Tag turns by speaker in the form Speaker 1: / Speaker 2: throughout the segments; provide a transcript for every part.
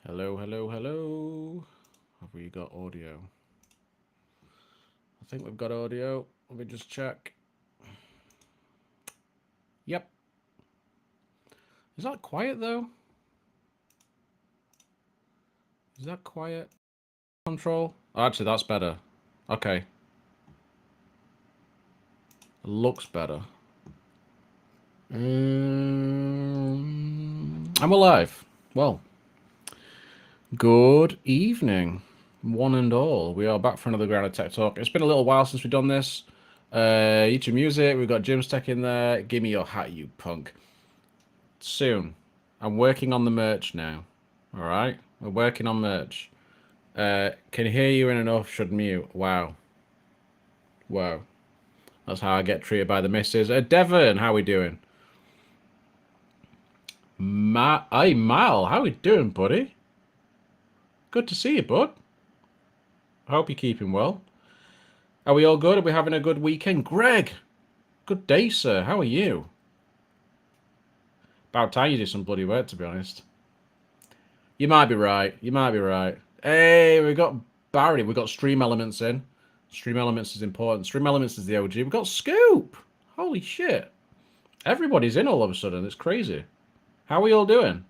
Speaker 1: Hello, hello, hello. Have we got audio? I think we've got audio. Let me just check. Yep. Is that quiet though? Is that quiet? Control? Oh, actually, that's better. Okay. Looks better. I'm alive. Well, good evening, one and all. We are back for another Grounded Tech Talk. It's been a little while since we've done this. YouTube Music, we've got Jim's Tech in there. Give me your hat, you punk. Soon. I'm working on the merch now. All right? We're working on merch. Can hear you in enough, should mute. Wow. Wow. That's how I get treated by the missus. Devon, how we doing? Hey, Mal, how we doing, buddy? Good to see you, bud. I hope you're keeping well. Are we all good? Are we having a good weekend? Greg, good day, sir. How are you? About time you did some bloody work, to be honest. You might be right. You might be right. Hey, we got Barry. We got Stream Elements in. Stream Elements is important. Stream Elements is the OG. We got Scoop. Holy shit. Everybody's in all of a sudden. It's crazy. How are we all doing?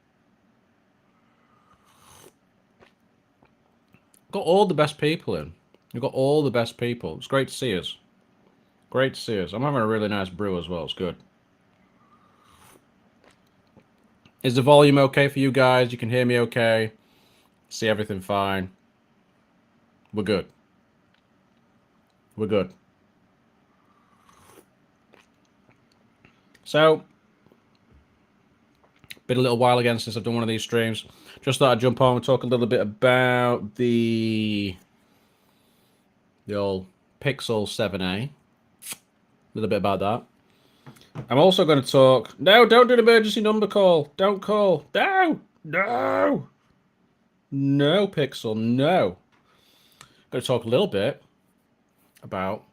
Speaker 1: Got all the best people in. We've got all the best people. It's great to see us. Great to see us. I'm having a really nice brew as well. It's good. Is the volume okay for you guys? You can hear me okay? See everything fine? We're good. We're good. So, been a little while again since I've done one of these streams. Just thought I'd jump on and talk a little bit about the old Pixel 7a. A little bit about that. I'm also going to talk... No, don't do an emergency number call. Don't call. No! No! No, Pixel, no. I'm going to talk a little bit about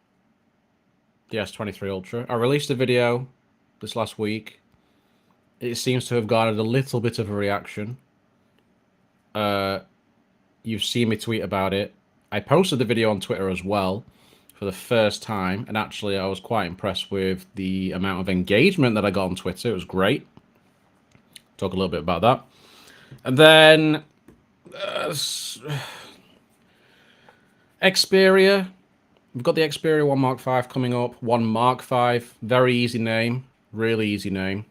Speaker 1: the S23 Ultra. I released a video this last week. It seems to have garnered a little bit of a reaction. You've seen me tweet about it. I posted the video on Twitter as well for the first time, and actually I was quite impressed with the amount of engagement that I got on Twitter. It was great. Talk a little bit about that. And then Xperia. We've got the Xperia 1 Mark 5 coming up. 1 Mark 5. Very easy name. Really easy name.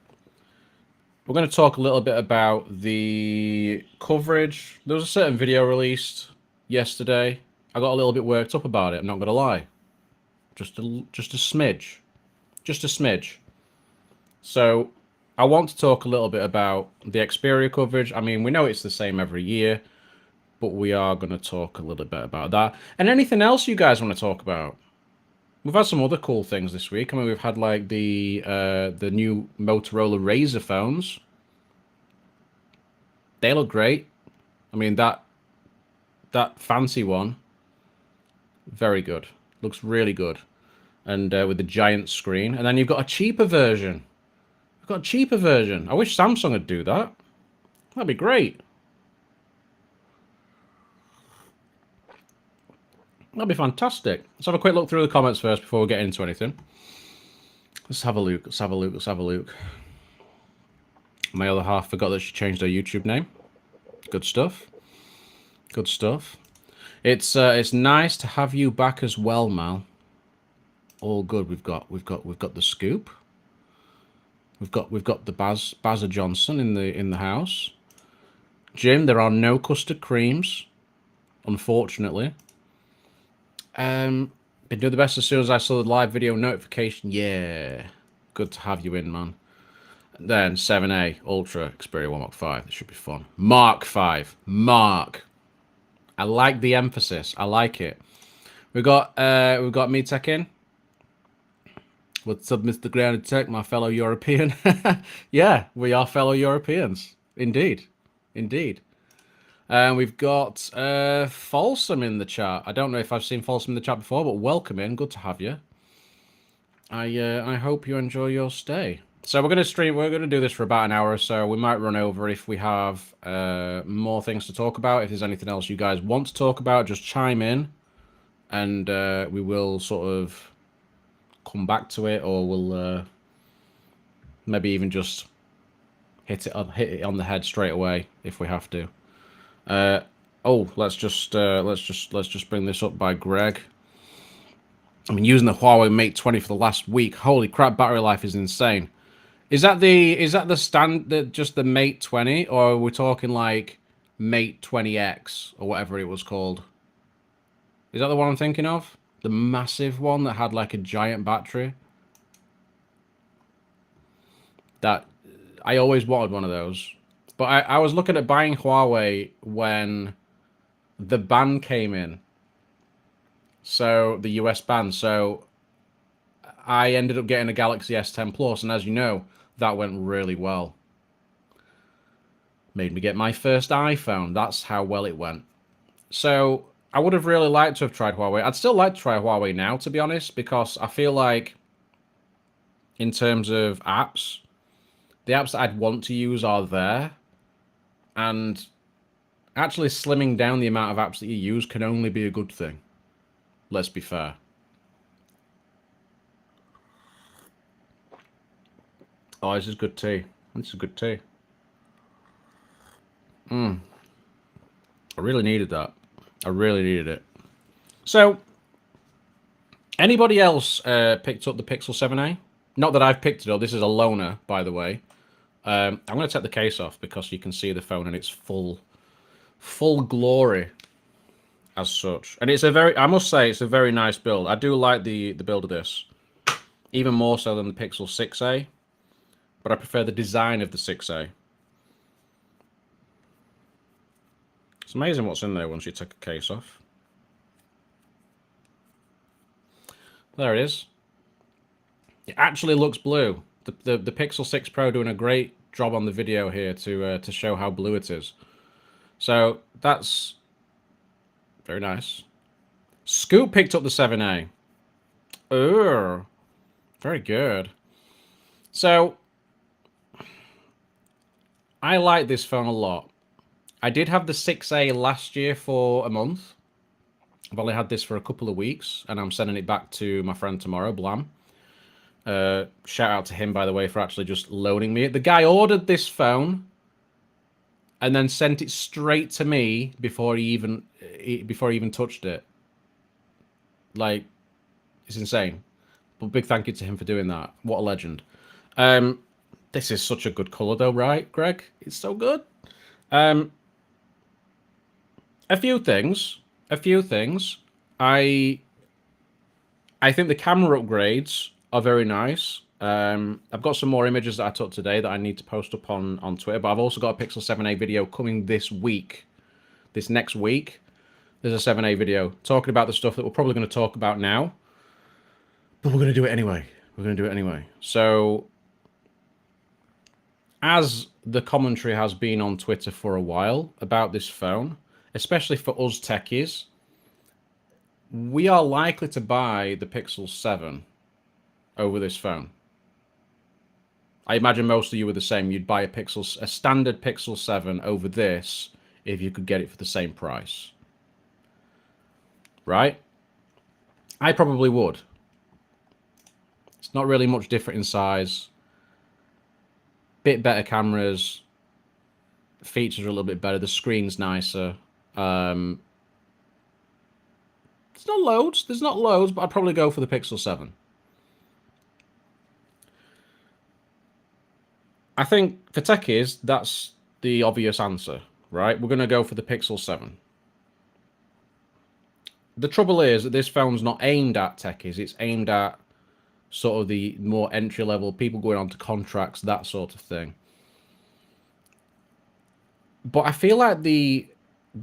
Speaker 1: We're going to talk a little bit about the coverage. There was a certain video released yesterday. I got a little bit worked up about it, I'm not going to lie. Just a smidge. Just a smidge. So, I want to talk a little bit about the Xperia coverage. I mean, we know it's the same every year, but we are going to talk a little bit about that. And anything else you guys want to talk about? We've had some other cool things this week. I mean, we've had like the new Motorola Razr phones. They look great. I mean, that fancy one, very good. Looks really good. And with the giant screen. And then you've got a cheaper version. You've got a cheaper version. I wish Samsung would do that. That'd be great. That'd be fantastic. Let's have a quick look through the comments first before we get into anything. Let's have a look. Let's have a look. Let's have a look. My other half forgot that she changed her YouTube name. Good stuff. Good stuff. It's nice to have you back as well, Mal. All good. We've got the scoop. We've got the Bazza Johnson in the house. Jim, there are no custard creams, unfortunately. Been doing the best as soon as I saw the live video notification. Yeah, good to have you in, man. And then 7A Ultra Xperia 1 Mark 5. This should be fun. Mark 5. Mark. I like the emphasis. I like it. We've got me tech in. What's up, Mr. Grounded Tech, my fellow European? Yeah, we are fellow Europeans. Indeed. Indeed. And we've got Folsom in the chat. I don't know if I've seen Folsom in the chat before, but welcome in. Good to have you. I hope you enjoy your stay. So we're going to stream. We're going to do this for about an hour or so. We might run over if we have more things to talk about. If there's anything else you guys want to talk about, just chime in, and we will sort of come back to it, or we'll maybe even just hit it on the head straight away if we have to. Oh, let's just bring this up by Greg. I mean, using the Huawei Mate 20 for the last week. Holy crap, battery life is insane. Is that just the Mate 20, or are we talking like Mate 20X or whatever it was called? Is that the one I'm thinking of? The massive one that had like a giant battery? That I always wanted one of those. But I was looking at buying Huawei when the ban came in. So the US ban. So I ended up getting a Galaxy S10 Plus, and as you know, that went really well. Made me get my first iPhone. That's how well it went. So I would have really liked to have tried Huawei. I'd still like to try Huawei now, to be honest, because I feel like in terms of apps, the apps that I'd want to use are there. And actually slimming down the amount of apps that you use can only be a good thing. Let's be fair. Oh, this is good tea. This is good tea. I really needed that. I really needed it. So, anybody else picked up the Pixel 7a? Not that I've picked it up. This is a loaner, by the way. I'm going to take the case off because you can see the phone in its full glory as such. And it's I must say, it's a very nice build. I do like the build of this. Even more so than the Pixel 6a. But I prefer the design of the 6a. It's amazing what's in there once you take a case off. There it is. It actually looks blue. The Pixel 6 Pro doing a great job on the video here to show how blue it is. So that's very nice. Scoop picked up the 7a. Oh, very good. So I like this phone a lot. I did have the 6a last year for a month. I've only had this for a couple of weeks, and I'm sending it back to my friend tomorrow, Blam. Shout out to him, by the way, for actually just loaning me it. The guy ordered this phone and then sent it straight to me before he even touched it. Like, it's insane. But big thank you to him for doing that. What a legend. This is such a good color, though, right, Greg? It's so good. A few things. I think the camera upgrades are very nice. I've got some more images that I took today that I need to post up on Twitter, but I've also got a Pixel 7a video coming this week. This next week, there's a 7a video talking about the stuff that we're probably going to talk about now, but we're going to do it anyway. So, as the commentary has been on Twitter for a while about this phone, especially for us techies, we are likely to buy the Pixel 7 over this phone. I imagine most of you are the same. You'd buy a standard Pixel 7 over this if you could get it for the same price. Right? I probably would. It's not really much different in size. Bit better cameras. Features are a little bit better. The screen's nicer. There's not loads, but I'd probably go for the Pixel 7. I think for techies, that's the obvious answer, right? We're going to go for the Pixel 7. The trouble is that this phone's not aimed at techies. It's aimed at sort of the more entry-level, people going on to contracts, that sort of thing. But I feel like the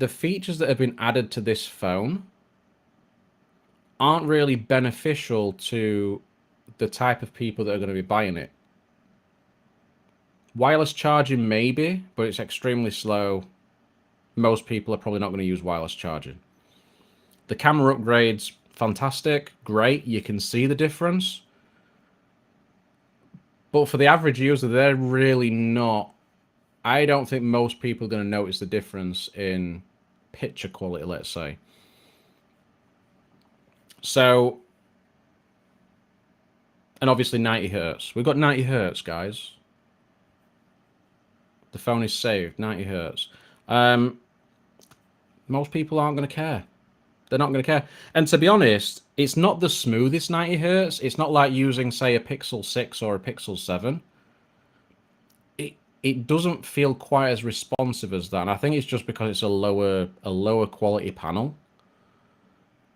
Speaker 1: features that have been added to this phone aren't really beneficial to the type of people that are going to be buying it. Wireless charging, maybe, but it's extremely slow. Most people are probably not going to use wireless charging. The camera upgrades, fantastic, great. You can see the difference. But for the average user, they're really not. I don't think most people are going to notice the difference in picture quality, let's say. So, and obviously 90 hertz. We've got 90 hertz, guys. The phone is saved, 90 hertz. Most people aren't going to care. They're not going to care. And to be honest, it's not the smoothest 90 hertz. It's not like using, say, a Pixel 6 or a Pixel 7. It doesn't feel quite as responsive as that. And I think it's just because it's a lower quality panel.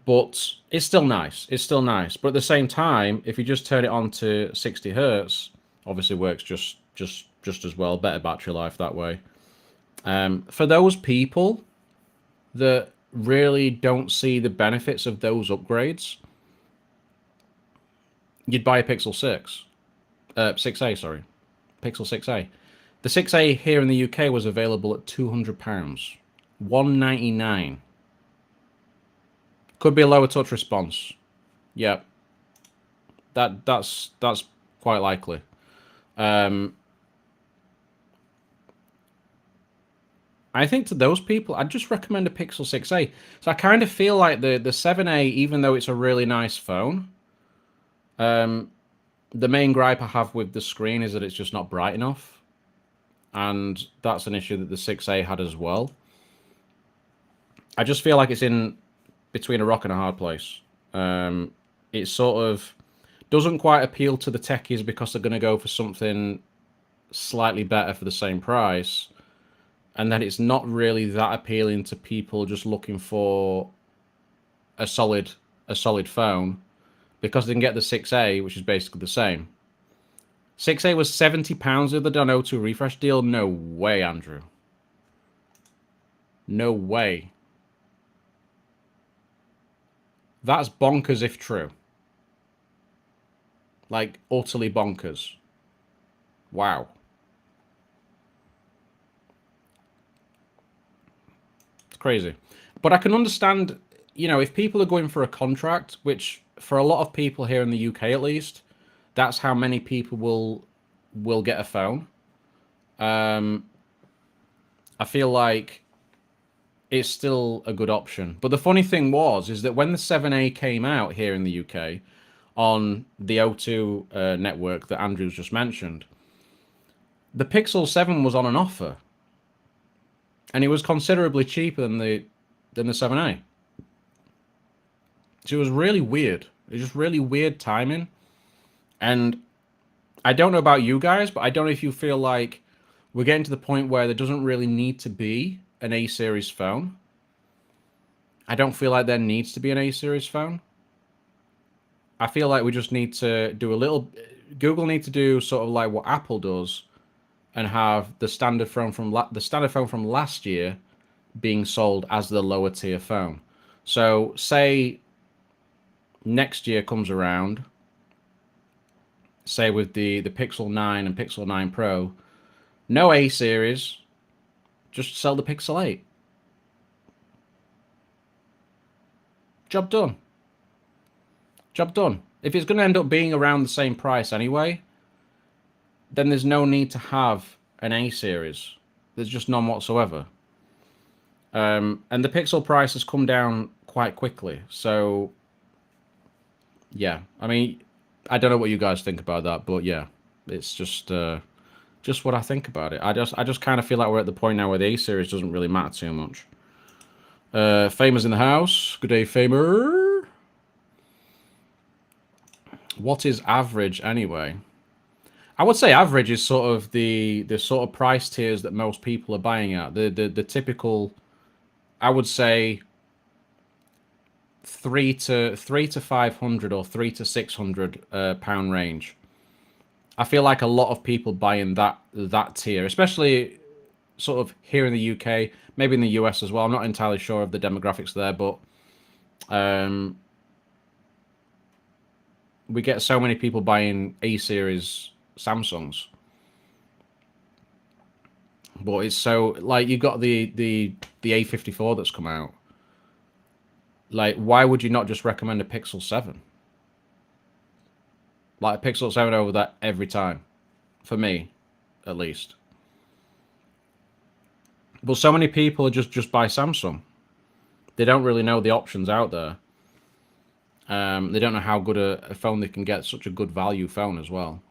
Speaker 1: But it's still nice. It's still nice. But at the same time, if you just turn it on to 60 hertz, obviously works just as well. Better battery life that way. For those people that really don't see the benefits of those upgrades, you'd buy a Pixel 6. 6A, sorry. Pixel 6A. The 6A here in the UK was available at £200. £199. Could be a lower touch response. Yeah. That's quite likely. I think to those people, I'd just recommend a Pixel 6A. So I kind of feel like the 7A, even though it's a really nice phone, the main gripe I have with the screen is that it's just not bright enough. And that's an issue that the 6A had as well. I just feel like it's in between a rock and a hard place. It sort of doesn't quite appeal to the techies because they're going to go for something slightly better for the same price. And then it's not really that appealing to people just looking for a solid phone because they can get the 6A, which is basically the same. 6A was £70 with the O2 refresh deal. No way, Andrew. No way. That's bonkers if true. Like, utterly bonkers. Wow. It's crazy. But I can understand, you know, if people are going for a contract, which for a lot of people here in the UK at least, that's how many people will get a phone. I feel like it's still a good option. But the funny thing is that when the 7A came out here in the UK on the O2 network that Andrew's just mentioned, the Pixel 7 was on an offer. And it was considerably cheaper than the 7A. So it was really weird. It was just really weird timing. And I don't know about you guys, but I don't know if you feel like we're getting to the point where there doesn't really need to be an A-series phone. I don't feel like there needs to be an A-series phone. I feel like we just need to do a little... Google need to do sort of like what Apple does and have the standard phone from last year being sold as the lower tier phone. So say next year comes around, say with the Pixel 9 and Pixel 9 Pro, no A series, just sell the Pixel 8. Job done. Job done. If it's going to end up being around the same price anyway, then there's no need to have an A series. There's just none whatsoever. And the Pixel price has come down quite quickly. So, yeah. I mean, I don't know what you guys think about that, but yeah, it's just what I think about it. I just kind of feel like we're at the point now where the A series doesn't really matter too much. Famer's in the house. Good day, Famer. What is average anyway? I would say average is sort of the sort of price tiers that most people are buying at. The typical, I would say, 3 to 500 or 3 to 600 pound range. I feel like a lot of people buy in that tier, especially sort of here in the UK, maybe in the US as well. I'm not entirely sure of the demographics there, but we get so many people buying A series Samsungs. But it's so, like, you've got the A54 that's come out. Like, why would you not just recommend a Pixel 7? Like, a Pixel 7 over that every time. for me, at least. But so many people just buy Samsung. They don't really know the options out there. They don't know how good a phone they can get, such a good value phone as well.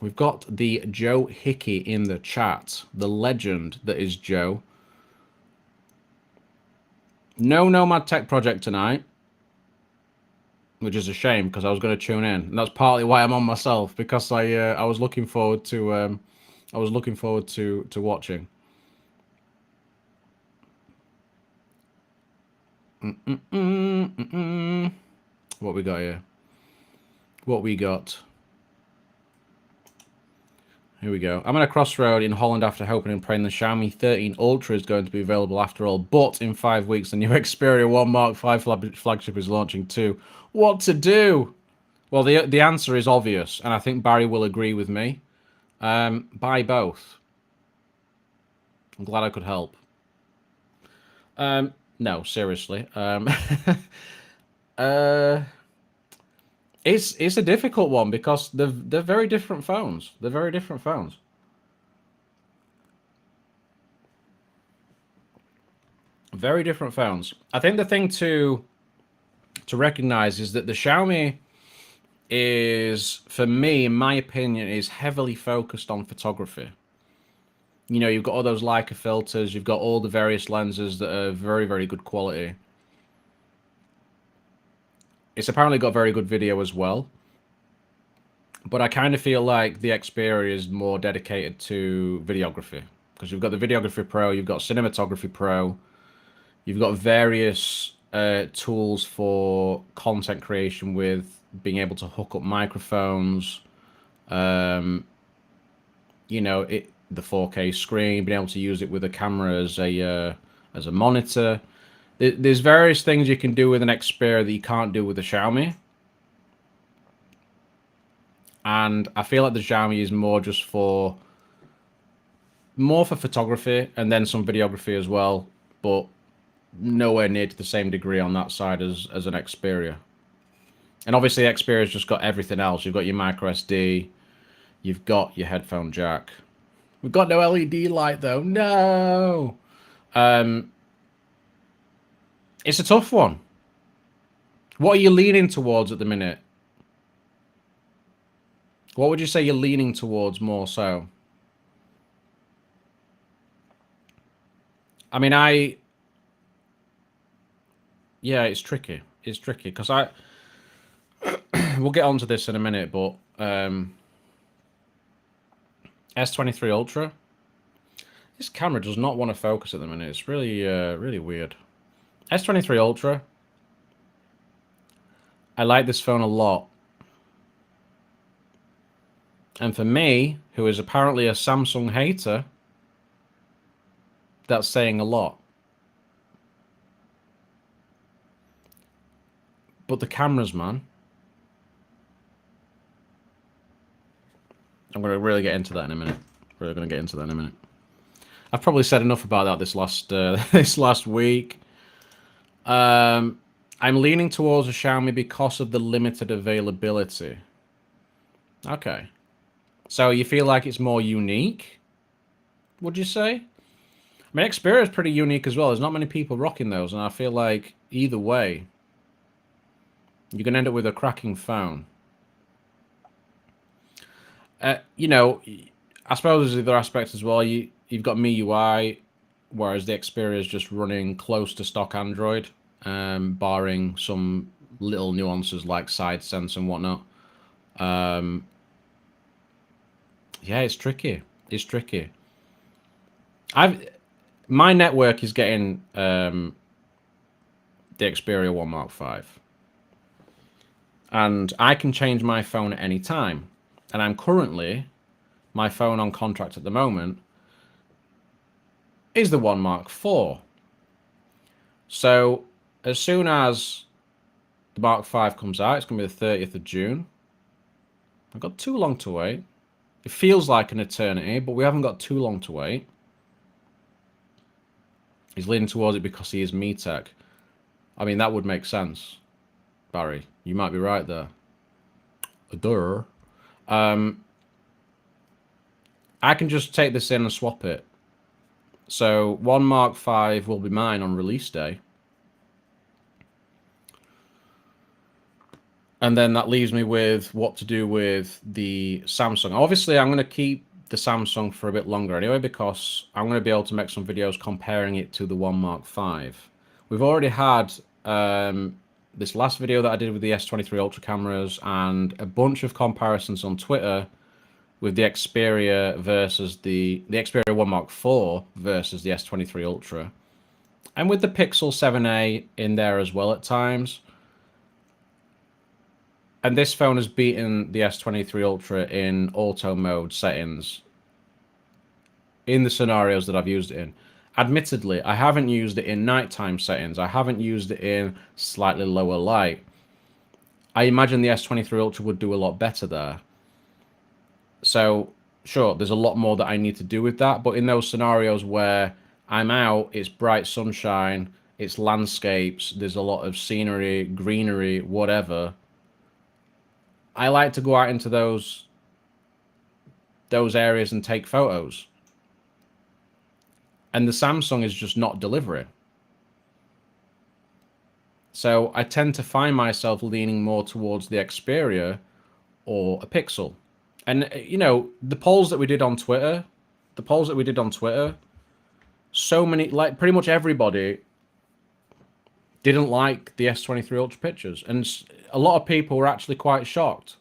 Speaker 1: We've got the Joe Hickey in the chat, the legend that is Joe. No Nomad Tech Project tonight, which is a shame because I was going to tune in, and that's partly why I'm on myself, because I was looking forward to watching. What we got here? What we got? Here we go. I'm at a crossroad in Holland after hoping and praying the Xiaomi 13 Ultra is going to be available after all, but in 5 weeks the new Xperia 1 Mark V flagship is launching too. What to do? Well, the answer is obvious, and I think Barry will agree with me. Buy both. I'm glad I could help. No, seriously. It's a difficult one because they're very different phones. They're very different phones. Very different phones. I think the thing to recognize is that the Xiaomi is, for me, in my opinion, is heavily focused on photography. You know, you've got all those Leica filters, you've got all the various lenses that are very, very good quality. It's apparently got very good video as well. But I kind of feel like the Xperia is more dedicated to videography. Because you've got the Videography Pro, you've got Cinematography Pro, you've got various tools for content creation with being able to hook up microphones, you know, the 4K screen, being able to use it with a camera as a monitor. There's various things you can do with an Xperia that you can't do with a Xiaomi. And I feel like the Xiaomi is more just for photography and then some videography as well, but nowhere near to the same degree on that side as an Xperia. And obviously Xperia's just got everything else. You've got your micro SD, you've got your headphone jack. We've got no LED light though. No. It's a tough one. What are you leaning towards at the minute? What would you say you're leaning towards more so? I mean, yeah, it's tricky. It's tricky because we'll get onto this in a minute, but S23 Ultra, this camera does not want to focus at the minute. It's really, really weird. S23 Ultra, I like this phone a lot. And for me, who is apparently a Samsung hater, that's saying a lot. But the cameras, man. I'm going to really get into that in a minute. Really going to get into that in a minute. I've probably said enough about that this last week. I'm leaning towards a Xiaomi because of the limited availability. Okay. So you feel like it's more unique, would you say? I mean, Xperia is pretty unique as well. There's not many people rocking those, and I feel like either way, you're going to end up with a cracking phone. You know, I suppose there's other aspects as well. You've got MIUI, whereas the Xperia is just running close to stock Android, barring some little nuances like side sense and whatnot. Yeah, it's tricky. It's tricky. My network is getting the Xperia 1 Mark V. And I can change my phone at any time. And I'm currently, my phone on contract at the moment is the 1 Mark IV. So as soon as the Mark V comes out, it's going to be the 30th of June. I've got too long to wait. It feels like an eternity, but we haven't got too long to wait. He's leaning towards it because he is MeTech. I mean, that would make sense, Barry. You might be right there. Duh. I can just take this in and swap it. So 1 Mark V will be mine on release day. And then that leaves me with what to do with the Samsung. Obviously, I'm going to keep the Samsung for a bit longer anyway, because I'm going to be able to make some videos comparing it to the 1 Mark V. We've already had this last video that I did with the S23 Ultra cameras and a bunch of comparisons on Twitter with the Xperia versus the Xperia 1 Mark IV versus the S23 Ultra. And with the Pixel 7a in there as well at times. And this phone has beaten the S23 Ultra in auto mode settings in the scenarios that I've used it in. Admittedly, I haven't used it in nighttime settings. I haven't used it in slightly lower light. I imagine the S23 Ultra would do a lot better there. So, sure, there's a lot more that I need to do with that. But in those scenarios where I'm out, it's bright sunshine, it's landscapes, there's a lot of scenery, greenery, whatever. I like to go out into those areas and take photos. And the Samsung is just not delivering. So I tend to find myself leaning more towards the Xperia or a Pixel. And, you know, the polls that we did on Twitter, so many, like pretty much everybody didn't like the S23 Ultra pictures. And a lot of people were actually quite shocked.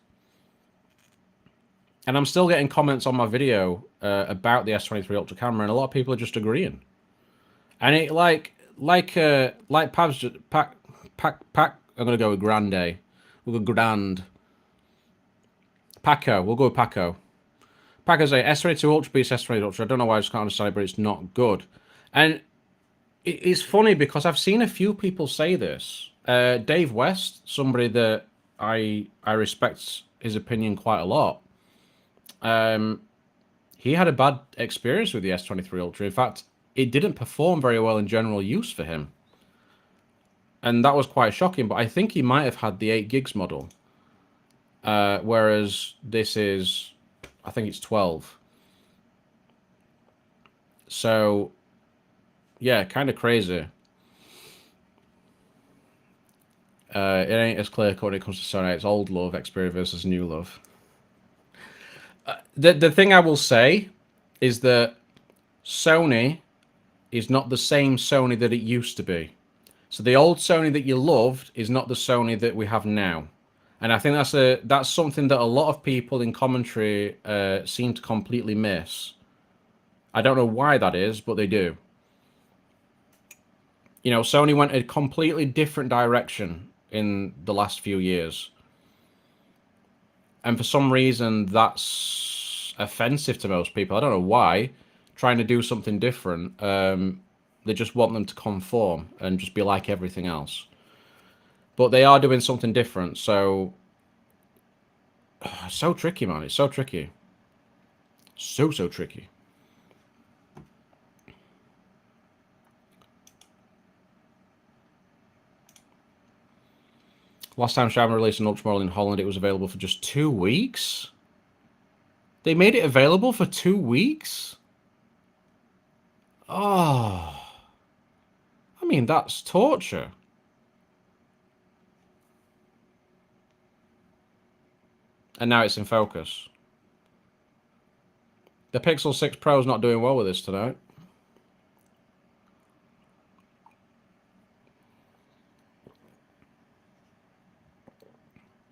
Speaker 1: And I'm still getting comments on my video about the S23 Ultra camera, and a lot of people are just agreeing. And it like Pav's just pack. I'm gonna go with Grande. We'll go Grand. Paco. We'll go with Paco. Paco's a S22 Ultra beats S23 Ultra. I don't know why I just can't understand it, but it's not good. And it's funny because I've seen a few people say this. Dave West, somebody that I respect his opinion quite a lot. He had a bad experience with the S23 Ultra. In fact, it didn't perform very well in general use for him. And that was quite shocking, but I think he might have had the 8 gigs model. Whereas this is, I think it's 12. So, yeah, kind of crazy. It ain't as clear cut when it comes to Sony. It's old love, Xperia versus new love. The thing I will say is that Sony is not the same Sony that it used to be. So the old Sony that you loved is not the Sony that we have now. And I think that's something that a lot of people in commentary seem to completely miss. I don't know why that is, but they do. You know, Sony went a completely different direction in the last few years. And for some reason, that's offensive to most people. I don't know why. Trying to do something different. They just want them to conform and just be like everything else. But they are doing something different, so... so tricky, man. It's so tricky. So tricky. Last time Xiaomi released an Ultra model in Holland, it was available for just 2 weeks? They made it available for 2 weeks? Oh... I mean, that's torture. And now it's in focus. The Pixel 6 Pro is not doing well with this tonight.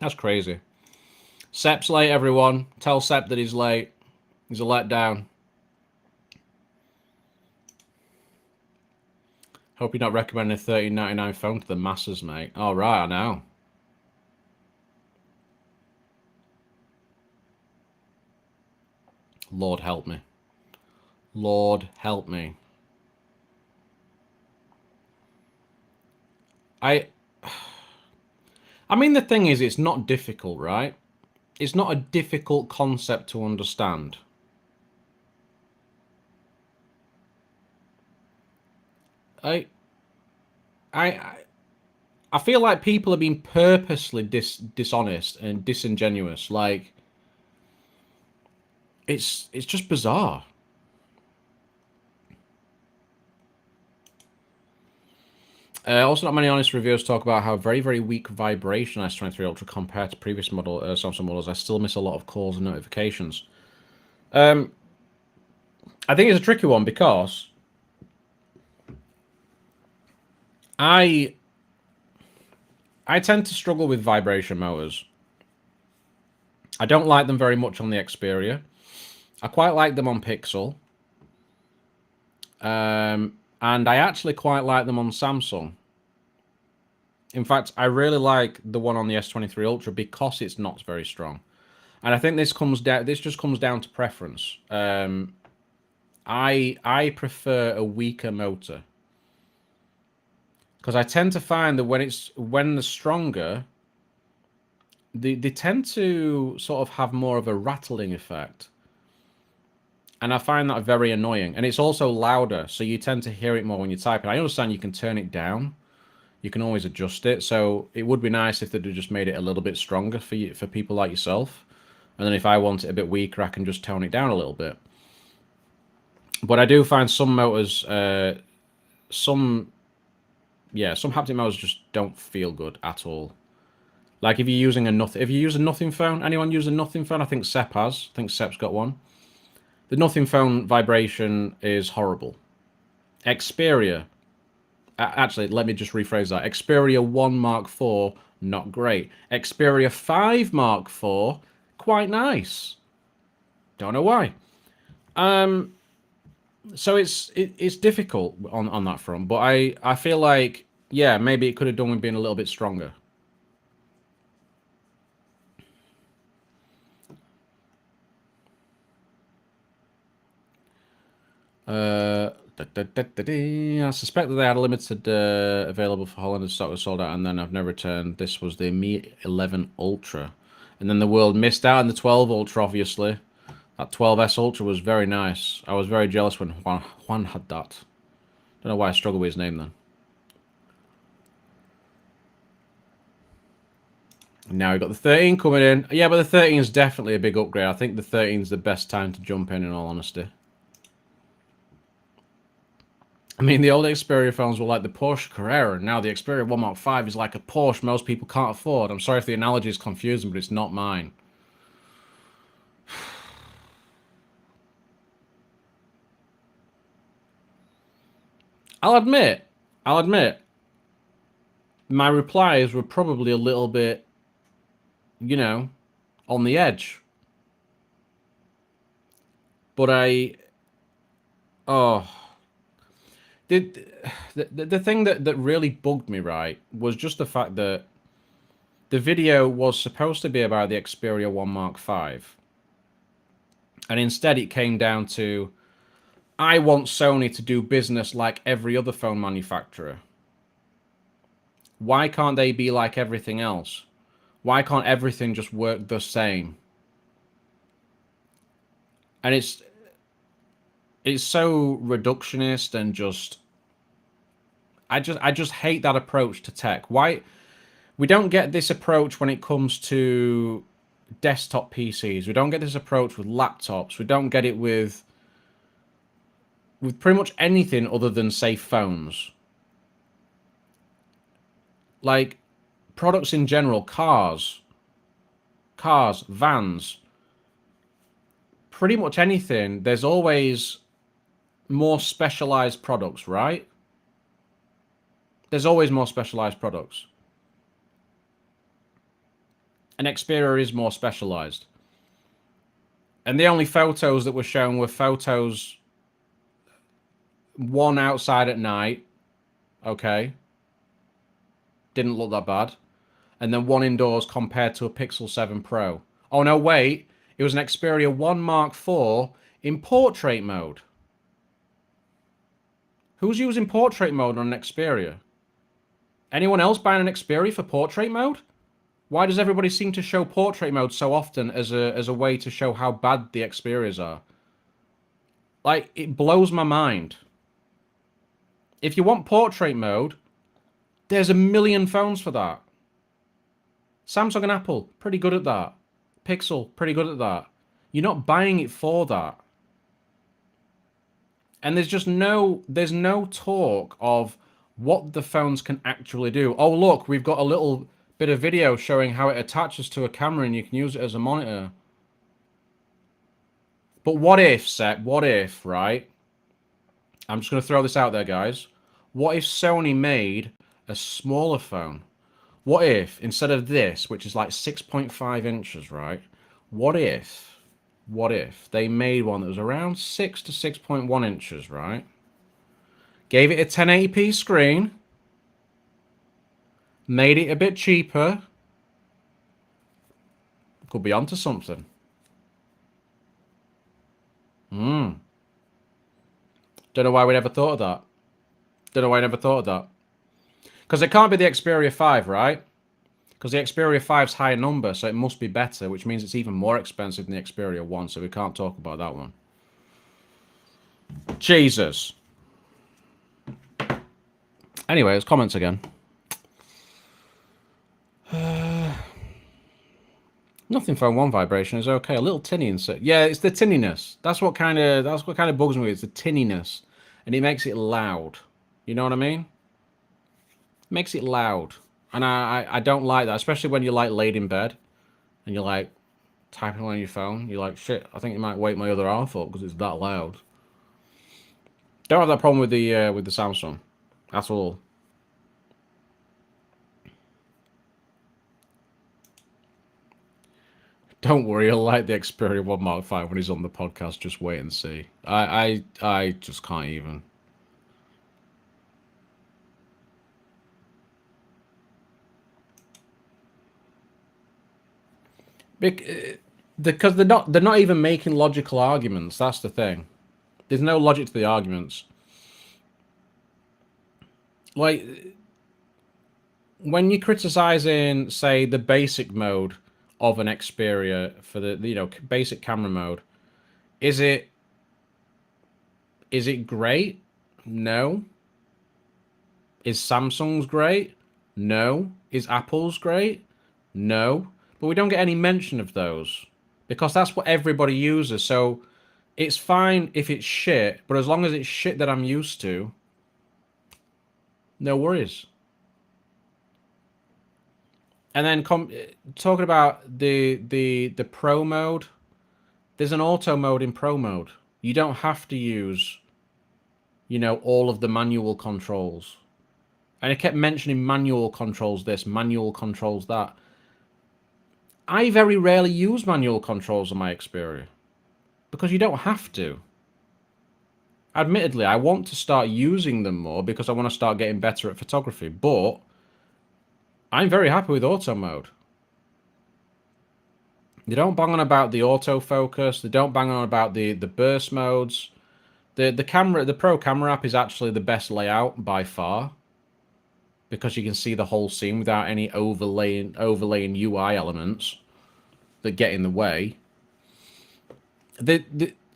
Speaker 1: That's crazy. Sep's late, everyone. Tell Sep that he's late. He's a letdown. Hope you're not recommending a $13.99 phone to the masses, mate. All right, I know. Lord help me. Lord help me. I mean, the thing is, it's not difficult, right? It's not a difficult concept to understand. I feel like people are being purposely dishonest and disingenuous. Like, it's just bizarre. Also, not many honest reviewers talk about how very, very weak vibration S23 Ultra compared to previous Samsung models. I still miss a lot of calls and notifications. I think it's a tricky one because I tend to struggle with vibration motors. I don't like them very much on the Xperia. I quite like them on Pixel. And I actually quite like them on Samsung. In fact, I really like the one on the S23 Ultra because it's not very strong. And I think this just comes down to preference. I prefer a weaker motor. Because I tend to find that when they're stronger, they tend to sort of have more of a rattling effect. And I find that very annoying. And it's also louder, so you tend to hear it more when you're typing. I understand you can turn it down. You can always adjust it. So it would be nice if they'd just made it a little bit stronger for people like yourself. And then if I want it a bit weaker, I can just tone it down a little bit. But I do find some motors, some haptic motors just don't feel good at all. Like if you use a nothing phone, anyone use a nothing phone? I think Sep has. I think Sep's got one. The nothing phone vibration is horrible. Xperia, actually, let me just rephrase that. Xperia 1 Mark IV, not great. Xperia 5 Mark IV, quite nice. Don't know why. So it's difficult on that front, but I feel like, yeah, maybe it could have done with being a little bit stronger. I suspect that they had a limited available for Holland and stock was sold out, and then I've never returned. This was the Mi 11 Ultra, and then the world missed out on the 12 Ultra. Obviously, that 12S Ultra was very nice. I was very jealous when Juan had that. Don't know why I struggle with his name then. Now we've got the 13 coming in. Yeah, but the 13 is definitely a big upgrade. I think the 13 is the best time to jump in all honesty. I mean, the old Xperia phones were like the Porsche Carrera, and now the Xperia 1 Mark V is like a Porsche most people can't afford. I'm sorry if the analogy is confusing, but it's not mine. I'll admit, my replies were probably a little bit, you know, on the edge. But the thing that really bugged me, right, was just the fact that the video was supposed to be about the Xperia 1 Mark V. And instead it came down to, I want Sony to do business like every other phone manufacturer. Why can't they be like everything else? Why can't everything just work the same? And it's so reductionist and just I just hate that approach to tech. Why we don't get this approach when it comes to desktop PCs. We don't get this approach with laptops. We don't get it with pretty much anything other than, say, phones. Like, products in general, cars, vans, pretty much anything, there's always more specialized products, right? There's always more specialized products. And Xperia is more specialized. And the only photos that were shown were photos, one outside at night, okay, didn't look that bad, and then one indoors compared to a Pixel 7 Pro. Oh no, wait, it was an Xperia 1 Mark IV in portrait mode. Who's using portrait mode on an Xperia? Anyone else buying an Xperia for portrait mode? Why does everybody seem to show portrait mode so often as a way to show how bad the Xperias are? Like, it blows my mind. If you want portrait mode, There's a million phones for that. Samsung and Apple, pretty good at that. Pixel, pretty good at that. You're not buying it for that. And there's no talk of what the phones can actually do. Oh, look, we've got a little bit of video showing how it attaches to a camera and you can use it as a monitor. But what if, Seth, what if, right? I'm just going to throw this out there, guys. What if Sony made a smaller phone? What if, instead of this, which is like 6.5 inches, right? What if they made one that was around 6 to 6.1 inches, right? Gave it a 1080p screen, made it a bit cheaper. Could be onto something. Don't know why we never thought of that. Don't know why I never thought of that. Because it can't be the Xperia 5, right? Because the Xperia 5's higher number, so it must be better, which means it's even more expensive than the Xperia 1, so we can't talk about that one. Jesus. Anyways, comments again. Nothing phone 1 vibration is okay. A little tinny insert. Yeah, it's the tinniness. That's what kind of bugs me. It's the tinniness, and it makes it loud. You know what I mean? It makes it loud, and I don't like that, especially when you're like laid in bed and you're like typing on your phone. You're like, shit, I think it might wake my other half up because it's that loud. Don't have that problem with the Samsung at all. Don't worry, he'll like the Xperia 1 Mark 5 when he's on the podcast. Just wait and see. I just can't even. Because they're not even making logical arguments. That's the thing. There's no logic to the arguments. Like when you're criticizing, say, the basic mode of an Xperia for the basic camera mode, is it great? No. Is Samsung's great? No. Is Apple's great? No. But we don't get any mention of those because that's what everybody uses. So it's fine if it's shit, but as long as it's shit that I'm used to, no worries. And then talking about the pro mode, there's an auto mode in pro mode. You don't have to use, all of the manual controls. And I kept mentioning manual controls this, manual controls that. I very rarely use manual controls on my Xperia because you don't have to. Admittedly, I want to start using them more because I want to start getting better at photography, but I'm very happy with auto mode. They don't bang on about the autofocus. They don't bang on about the burst modes. The Pro camera app is actually the best layout by far because you can see the whole scene without any overlaying UI elements that get in the way.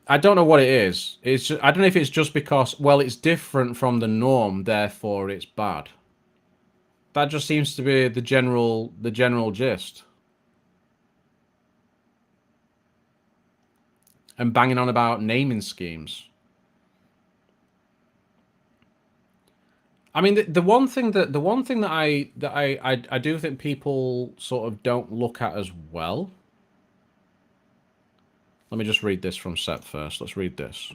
Speaker 1: I don't know what it is. I don't know if it's just because, well, it's different from the norm, therefore it's bad. That just seems to be the general gist. And banging on about naming schemes. I mean, the one thing that I do think people sort of don't look at as well. Let me just read this from Seth first. Let's read this.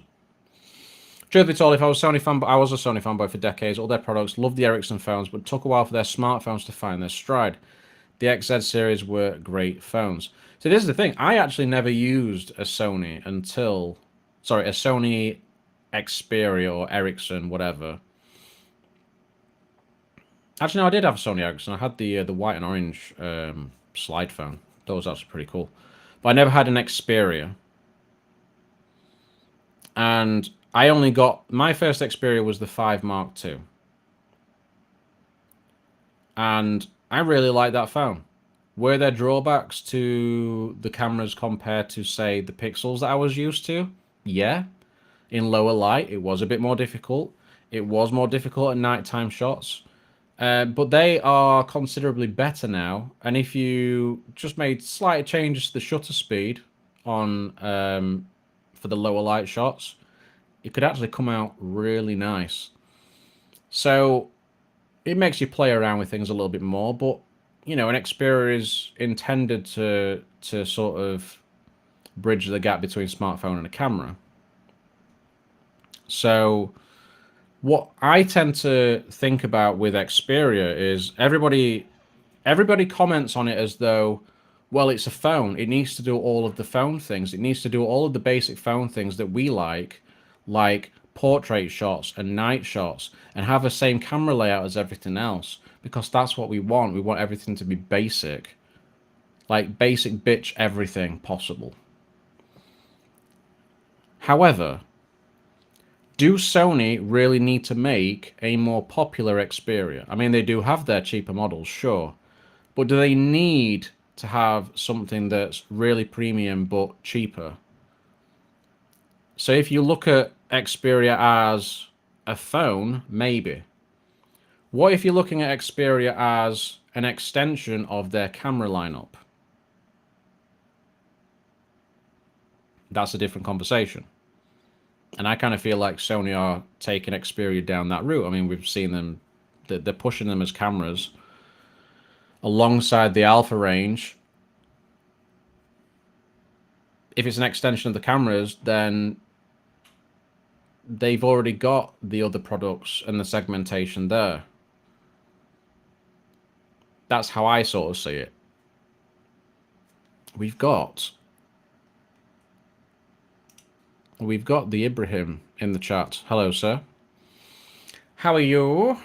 Speaker 1: Truth be told, I was a Sony fanboy for decades. All their products, loved the Ericsson phones, but took a while for their smartphones to find their stride. The XZ series were great phones. So this is the thing. I actually never used a Sony Xperia or Ericsson, whatever. Actually, no, I did have a Sony Ericsson. I had the white and orange slide phone. That was actually pretty cool. But I never had an Xperia. And I only got... My first Xperia was the 5 Mark II. And I really liked that phone. Were there drawbacks to the cameras compared to, say, the Pixels that I was used to? Yeah. In lower light, it was a bit more difficult. It was more difficult at nighttime shots. But they are considerably better now. And if you just made slight changes to the shutter speed on for the lower light shots, it could actually come out really nice. So it makes you play around with things a little bit more. But you know, an Xperia is intended to sort of bridge the gap between smartphone and a camera. So what I tend to think about with Xperia is everybody comments on it as though, well, it's a phone. It needs to do all of the phone things. It needs to do all of the basic phone things that we like portrait shots and night shots, and have the same camera layout as everything else, because that's what we want. We want everything to be basic. Like basic bitch everything possible. However, do Sony really need to make a more popular Xperia? I mean, they do have their cheaper models, sure. But do they need to have something that's really premium but cheaper? So if you look at Xperia as a phone, maybe. What if you're looking at Xperia as an extension of their camera lineup? That's a different conversation. And I kind of feel like Sony are taking Xperia down that route. I mean, we've seen them, they're pushing them as cameras alongside the Alpha range. If it's an extension of the cameras, then they've already got the other products and the segmentation there. That's how I sort of see it. We've got the Ibrahim in the chat. Hello, sir. How are you?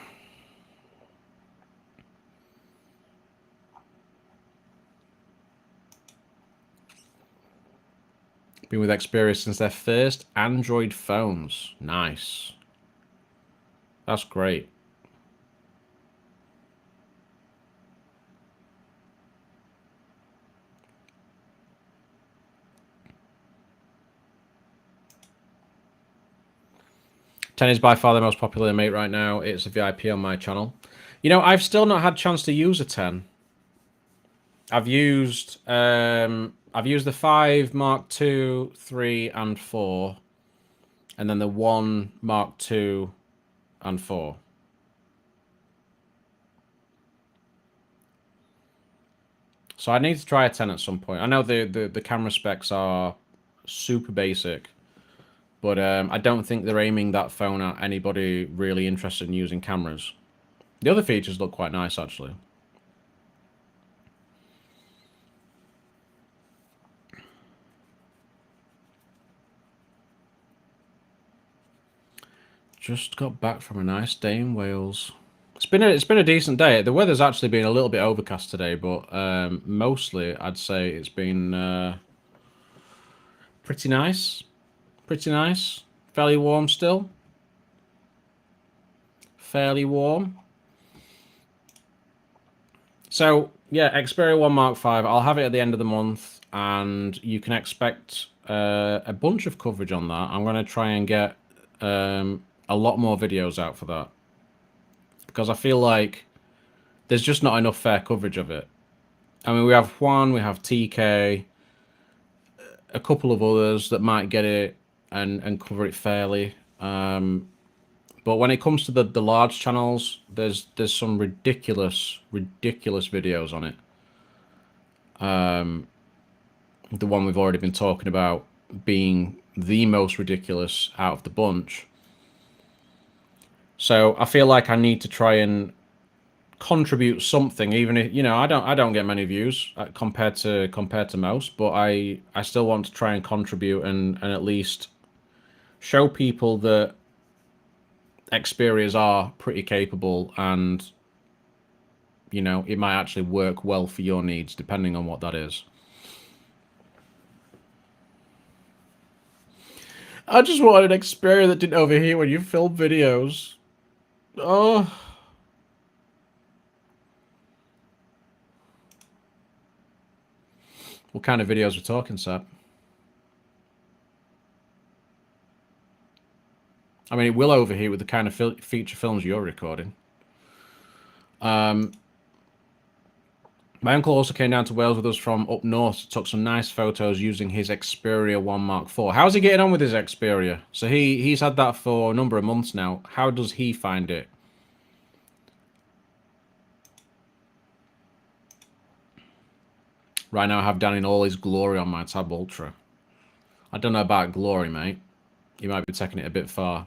Speaker 1: Been with Xperia since their first Android phones. Nice. That's great. Ten is by far the most popular mate right now. It's a VIP on my channel. You know, I've still not had a chance to use a 10. I've used the 5 Mark II, 3, and 4, and then the 1 Mark II and 4. So I need to try a 10 at some point. I know the camera specs are super basic, but I don't think they're aiming that phone at anybody really interested in using cameras. The other features look quite nice, actually. Just got back from a nice day in Wales. It's been a decent day. The weather's actually been a little bit overcast today, but mostly I'd say it's been pretty nice. Pretty nice. Fairly warm still. Fairly warm. So yeah, Xperia 1 Mark V. I'll have it at the end of the month, and you can expect a bunch of coverage on that. I'm going to try and get a lot more videos out for that, because I feel like there's just not enough fair coverage of it. I mean, we have Juan, we have TK, a couple of others that might get it and cover it fairly. But when it comes to the large channels, there's some ridiculous videos on it. The one we've already been talking about being the most ridiculous out of the bunch. So I feel like I need to try and contribute something, even if, you know, I don't get many views compared to most, but I still want to try and contribute and at least show people that Xperias are pretty capable, and you know, it might actually work well for your needs depending on what that is. I just wanted an Xperia that didn't overheat when you film videos. Oh. What kind of videos we're talking, Seb? I mean, it will overheat with the kind of feature films you're recording. My uncle also came down to Wales with us from up north, took some nice photos using his Xperia 1 Mark IV. How's he getting on with his Xperia? So he's had that for a number of months now. How does he find it? Right now I have Dan in all his glory on my Tab Ultra. I don't know about glory, mate. You might be taking it a bit far.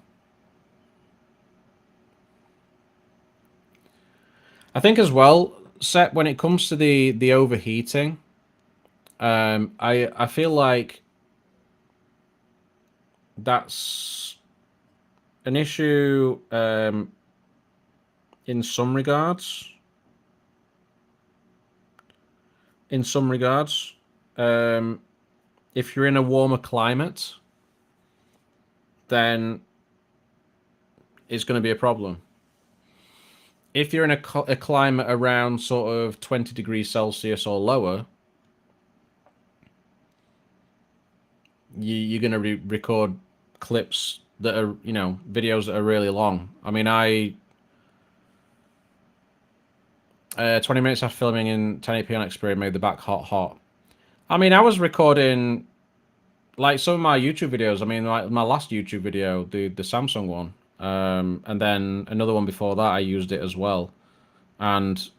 Speaker 1: I think as well, Seth, when it comes to the overheating, I feel like that's an issue in some regards. In some regards, if you're in a warmer climate, then it's going to be a problem. If you're in a climate around sort of 20 degrees Celsius or lower, you're going to record clips that are, you know, videos that are really long. I mean, 20 minutes after filming in 1080p on Xperia made the back hot. I mean, I was recording, like, some of my YouTube videos. I mean, like my last YouTube video, the Samsung one, and then another one before that, I used it as well. And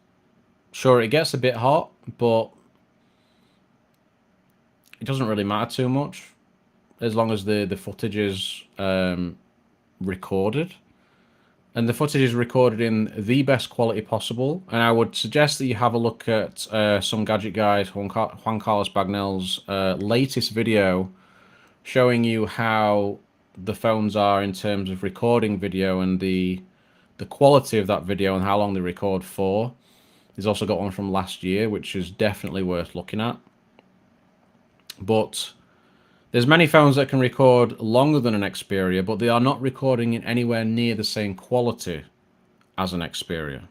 Speaker 1: sure, it gets a bit hot, but it doesn't really matter too much as long as the footage is recorded. And the footage is recorded in the best quality possible. And I would suggest that you have a look at some gadget guy, Juan Carlos Bagnell's latest video showing you how the phones are in terms of recording video and the quality of that video and how long they record for. He's also got one from last year, which is definitely worth looking at. But there's many phones that can record longer than an Xperia, but they are not recording in anywhere near the same quality as an Xperia.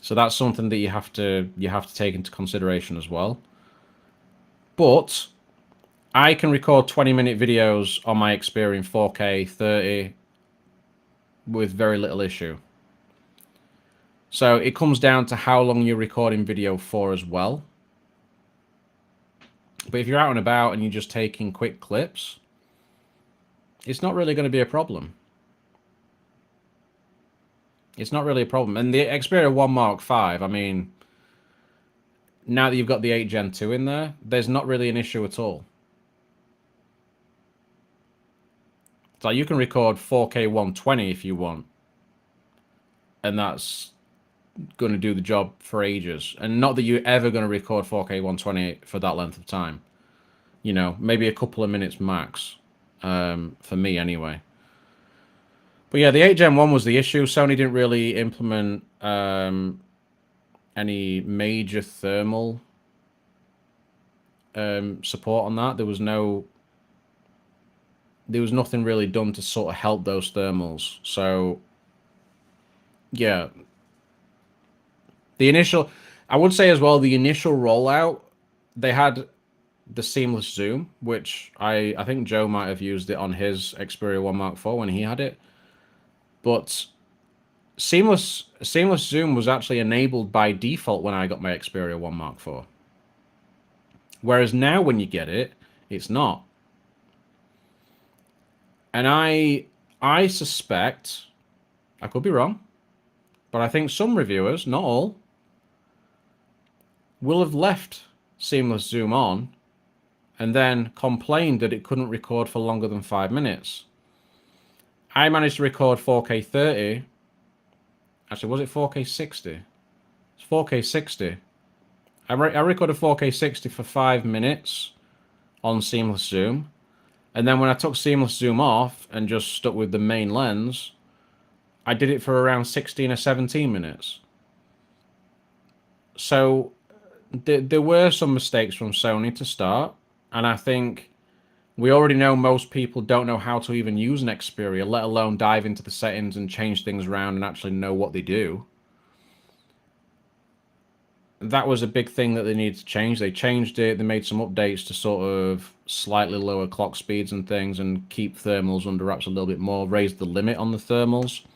Speaker 1: So that's something that you have to take into consideration as well. But I can record 20-minute videos on my Xperia in 4K 30 with very little issue. So it comes down to how long you're recording video for as well. But if you're out and about and you're just taking quick clips, it's not really going to be a problem. It's not really a problem. And the Xperia 1 Mark V, I mean, now that you've got the 8 Gen 2 in there, there's not really an issue at all. So you can record 4K 120 if you want. And that's going to do the job for ages. And not that you're ever going to record 4K 120 for that length of time. You know, maybe a couple of minutes max. For me anyway. But yeah, the 8 Gen 1 was the issue. Sony didn't really implement any major thermal support on that. There was nothing really done to sort of help those thermals. So yeah, I would say as well, the initial rollout, they had the seamless zoom, which I think Joe might have used it on his Xperia 1 Mark IV when he had it. But seamless zoom was actually enabled by default when I got my Xperia 1 Mark IV. Whereas now when you get it, it's not. And I suspect, I could be wrong, but I think some reviewers, not all, will have left seamless zoom on and then complained that it couldn't record for longer than 5 minutes. I managed to record 4K 30. Actually, was it 4K 60? It's 4K 60. I recorded 4K 60 for 5 minutes on seamless zoom. And then when I took seamless zoom off and just stuck with the main lens, I did it for around 16 or 17 minutes. So there were some mistakes from Sony to start. And I think we already know most people don't know how to even use an Xperia, let alone dive into the settings and change things around and actually know what they do. That was a big thing that they needed to change. They changed it. They made some updates to sort of slightly lower clock speeds and things and keep thermals under wraps a little bit more, raise the limit on the thermals.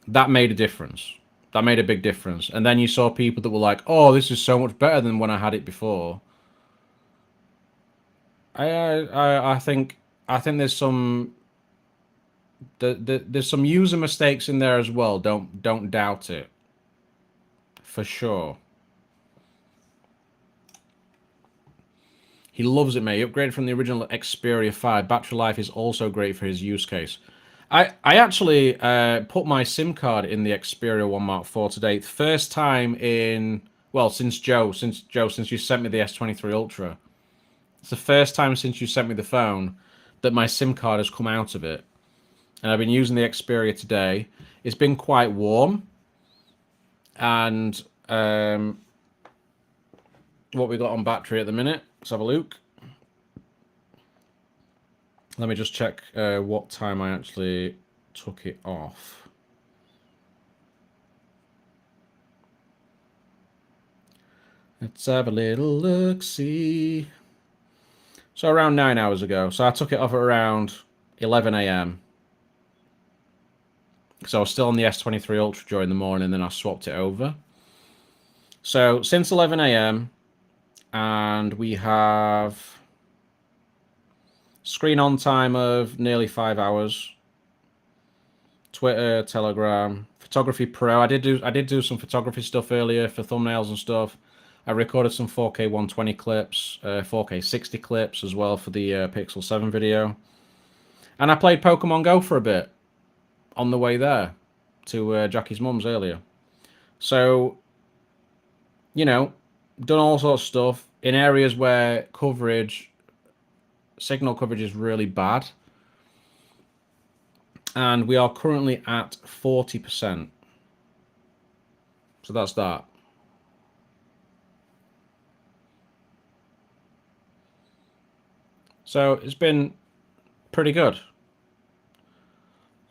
Speaker 1: That made a difference. That made a big difference. And then you saw people that were like, "Oh, this is so much better than when I had it before." I think there's some user mistakes in there as well. Don't doubt it. For sure. He loves it, mate. He upgraded from the original Xperia 5. Battery life is also great for his use case. I actually put my SIM card in the Xperia 1 Mark IV today. First time in, well, since you sent me the S23 Ultra. It's the first time since you sent me the phone that my SIM card has come out of it. And I've been using the Xperia today. It's been quite warm. And what we got on battery at the minute. Let's have a look. Let me just check what time I actually took it off. Let's have a little look-see. So around 9 hours ago. So I took it off at around 11 a.m. Because I was still on the S23 Ultra during the morning, then I swapped it over. So since 11 a.m. and we have screen on time of nearly 5 hours. Twitter, Telegram, Photography Pro. I did do some photography stuff earlier for thumbnails and stuff. I recorded some 4K 120 clips, 4K 60 clips as well for the Pixel 7 video. And I played Pokemon Go for a bit on the way there to Jackie's mum's earlier. So, you know, done all sorts of stuff in areas where signal coverage is really bad. And we are currently at 40%. So that's that. So it's been pretty good.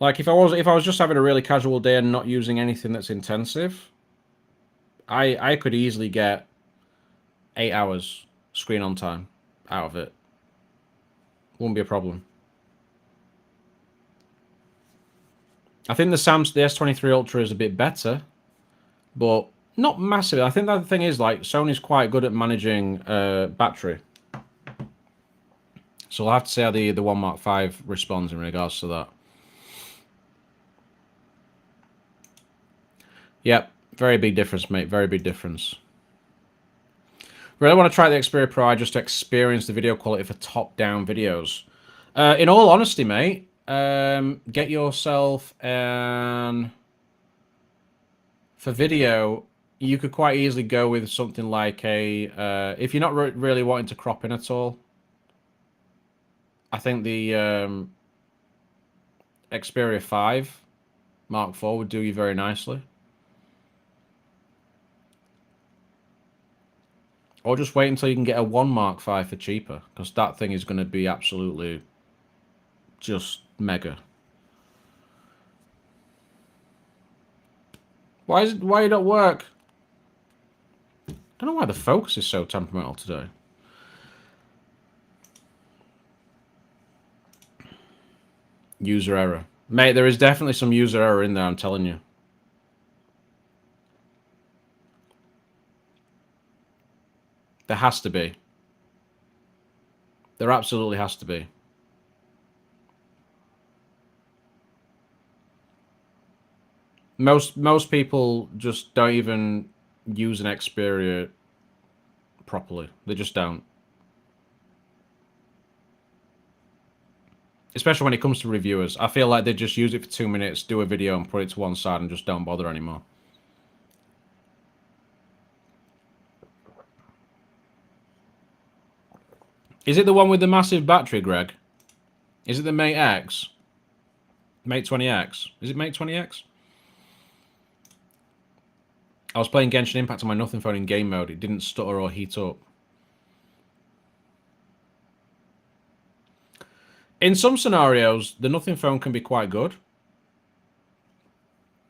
Speaker 1: Like if I was just having a really casual day and not using anything that's intensive, I could easily get 8 hours screen on time out of it. Wouldn't be a problem. I think the S23 Ultra is a bit better, but not massive. I think that the thing is, like, Sony's quite good at managing battery. So I'll have to see how the 1 Mark V responds in regards to that. Yep, very big difference, mate. Very big difference. Really want to try the Xperia Pro just to experience the video quality for top-down videos. In all honesty, mate, get yourself an... For video, you could quite easily go with something like a... if you're not really wanting to crop in at all, I think the Xperia 5 Mark IV would do you very nicely. Or just wait until you can get a 1 Mark V for cheaper, because that thing is going to be absolutely just mega. Why did it not work? I don't know why the focus is so temperamental today. User error. Mate, there is definitely some user error in there, I'm telling you. There has to be. There absolutely has to be. Most people just don't even use an Xperia properly. They just don't. Especially when it comes to reviewers. I feel like they just use it for 2 minutes, do a video and put it to one side and just don't bother anymore. Is it the one with the massive battery, Greg? Is it the Mate X? Mate 20X? Is it Mate 20X? I was playing Genshin Impact on my Nothing phone in game mode. It didn't stutter or heat up. In some scenarios, the Nothing phone can be quite good.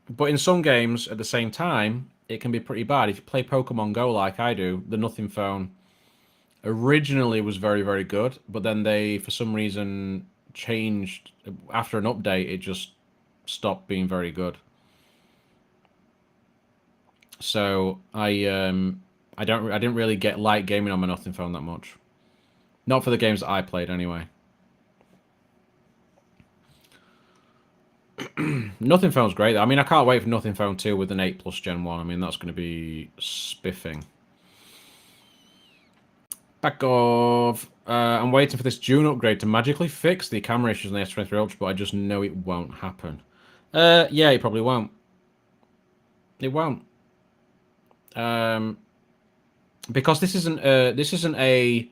Speaker 1: But in some games, at the same time, it can be pretty bad. If you play Pokemon Go like I do, the Nothing phone originally was very, very good. But then they, for some reason, changed. After an update, it just stopped being very good. So I didn't really get light gaming on my Nothing phone that much. Not for the games that I played anyway. Nothing phone's great. I mean, I can't wait for Nothing Phone 2 with an 8 Plus Gen 1. I mean, that's going to be spiffing. Back off. I'm waiting for this June upgrade to magically fix the camera issues on the S23 Ultra, but I just know it won't happen. Yeah, it probably won't. It won't. Because this isn't a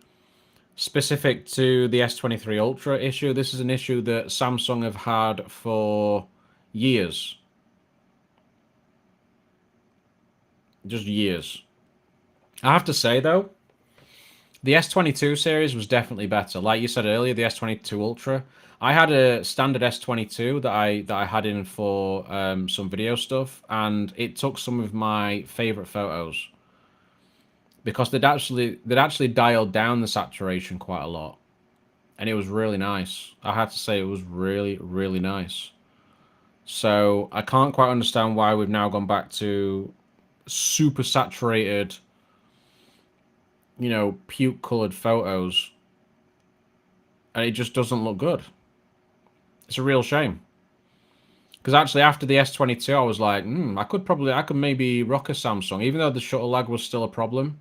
Speaker 1: specific to the S23 Ultra issue. This is an issue that Samsung have had for years. Just years. I have to say, though, the S22 series was definitely better. Like you said earlier, the S22 Ultra. I had a standard S22 that I had in for some video stuff, and it took some of my favorite photos because they'd actually dialed down the saturation quite a lot, and it was really nice. I have to say it was really, really nice. So I can't quite understand why we've now gone back to super saturated, you know, puke colored photos, and it just doesn't look good. It's a real shame. Because actually, after the S22, I was like, I could maybe rock a Samsung, even though the shutter lag was still a problem.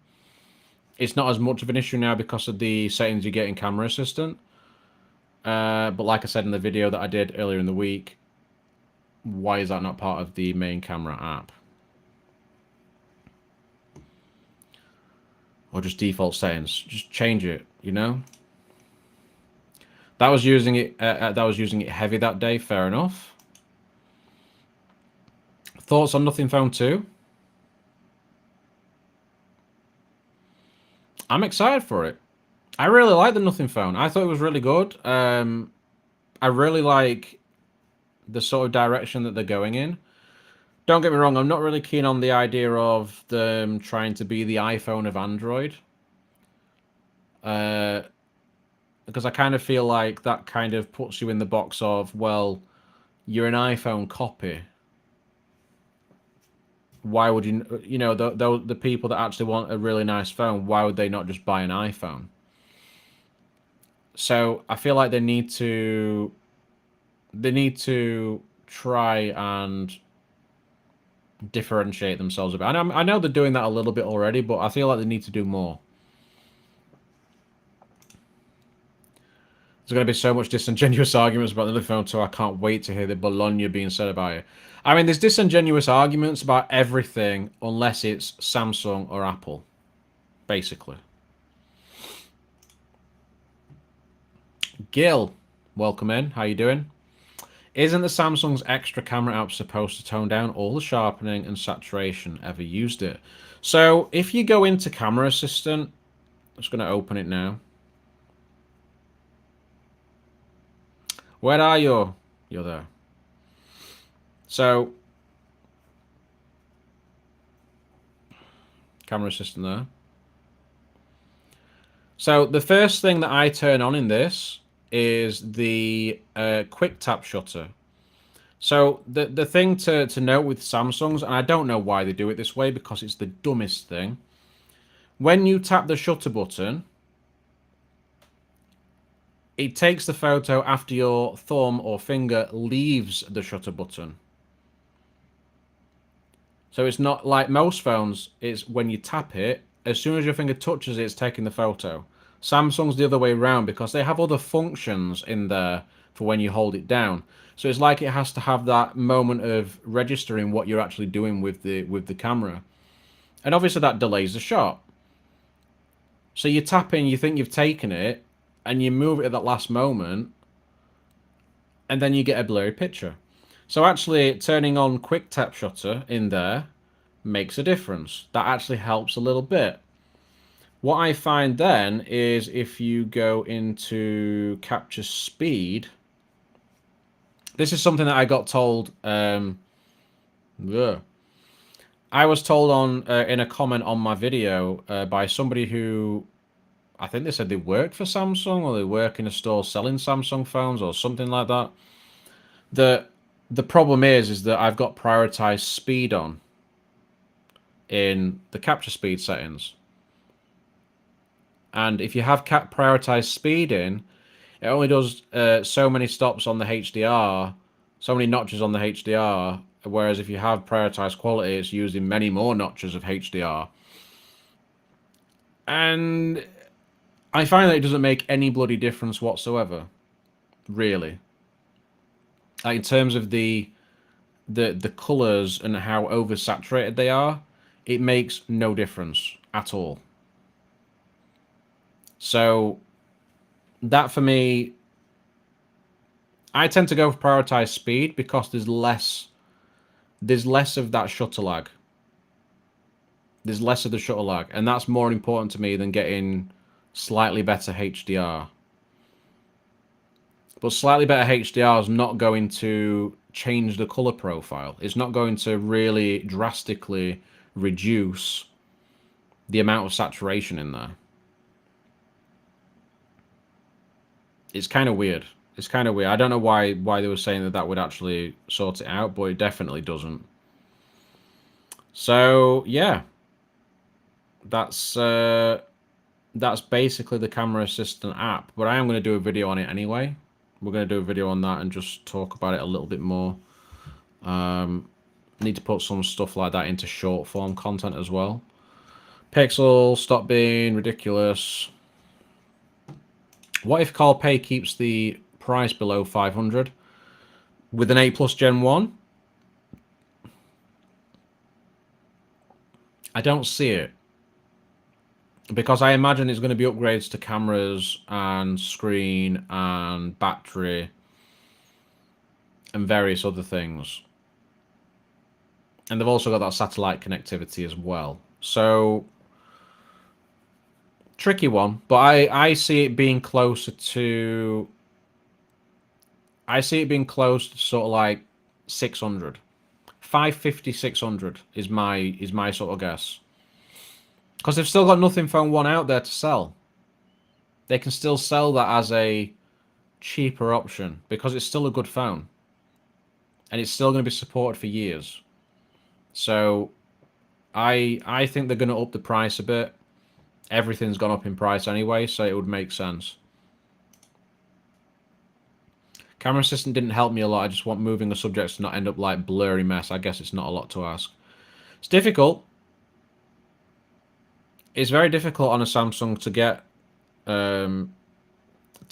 Speaker 1: It's not as much of an issue now because of the settings you get in Camera Assistant. But like I said in the video that I did earlier in the week, why is that not part of the main camera app? Or just default settings? Just change it, you know? That was using it heavy that day, fair enough. Thoughts on Nothing Phone 2? I'm excited for it. I really like the Nothing Phone. I thought it was really good. I really like the sort of direction that they're going in. Don't get me wrong, I'm not really keen on the idea of them trying to be the iPhone of Android. Because I kind of feel like that kind of puts you in the box of, well, you're an iPhone copy. Why would you, you know, the people that actually want a really nice phone, why would they not just buy an iPhone? So I feel like they need to try and differentiate themselves a bit. I know they're doing that a little bit already, but I feel like they need to do more. There's going to be so much disingenuous arguments about the phone, so I can't wait to hear the Bologna being said about it. I mean, there's disingenuous arguments about everything unless it's Samsung or Apple, basically. Gil, welcome in. How you doing? Isn't the Samsung's extra camera app supposed to tone down all the sharpening and saturation? Ever used it? So if you go into Camera Assistant, I'm just going to open it now. Where are you? You're there. So, Camera Assistant there. So the first thing that I turn on in this is the quick tap shutter. So the thing to note with Samsungs, and I don't know why they do it this way because it's the dumbest thing. When you tap the shutter button, it takes the photo after your thumb or finger leaves the shutter button. So it's not like most phones, it's when you tap it, as soon as your finger touches it, it's taking the photo. Samsung's the other way around because they have other functions in there for when you hold it down. So it's like it has to have that moment of registering what you're actually doing with the camera. And obviously that delays the shot. So you tap in, you think you've taken it, and you move it at that last moment, and then you get a blurry picture. So actually turning on quick tap shutter in there makes a difference. That actually helps a little bit. What I find then is if you go into capture speed, this is something that I got told. I was told on in a comment on my video by somebody who, I think they said they worked for Samsung or they work in a store selling Samsung phones or something like that. The problem is that I've got prioritized speed on. in the capture speed settings. And if you have prioritized speed in, it only does so many stops on the HDR, so many notches on the HDR, whereas if you have prioritized quality, it's using many more notches of HDR. And I find that it doesn't make any bloody difference whatsoever, really. Like in terms of the colors and how oversaturated they are, it makes no difference at all. So that for me, I tend to go for prioritized speed because there's less of that shutter lag. There's less of the shutter lag, and that's more important to me than getting slightly better HDR. But slightly better HDR is not going to change the color profile. It's not going to really drastically reduce the amount of saturation in there. It's kind of weird. It's kind of weird. I don't know why they were saying that would actually sort it out, but it definitely doesn't. So yeah, that's basically the camera assistant app. But I am going to do a video on it anyway. We're going to do a video on that and just talk about it a little bit more. Need to put some stuff like that into short form content as well. Pixel, stop being ridiculous. What if Carl Pay keeps the price below 500 with an 8 Plus Gen 1? I don't see it. Because I imagine it's going to be upgrades to cameras and screen and battery and various other things. And they've also got that satellite connectivity as well. So, tricky one. But I see it being closer to... I see it being close to sort of like 600. 550, 600 is my sort of guess. Because they've still got Nothing Phone 1 out there to sell. They can still sell that as a cheaper option because it's still a good phone. And it's still going to be supported for years. So I think they're going to up the price a bit. Everything's gone up in price anyway, so it would make sense. Camera assistant didn't help me a lot. I just want moving the subjects to not end up like blurry mess. I guess it's not a lot to ask. It's difficult. It's very difficult on a Samsung to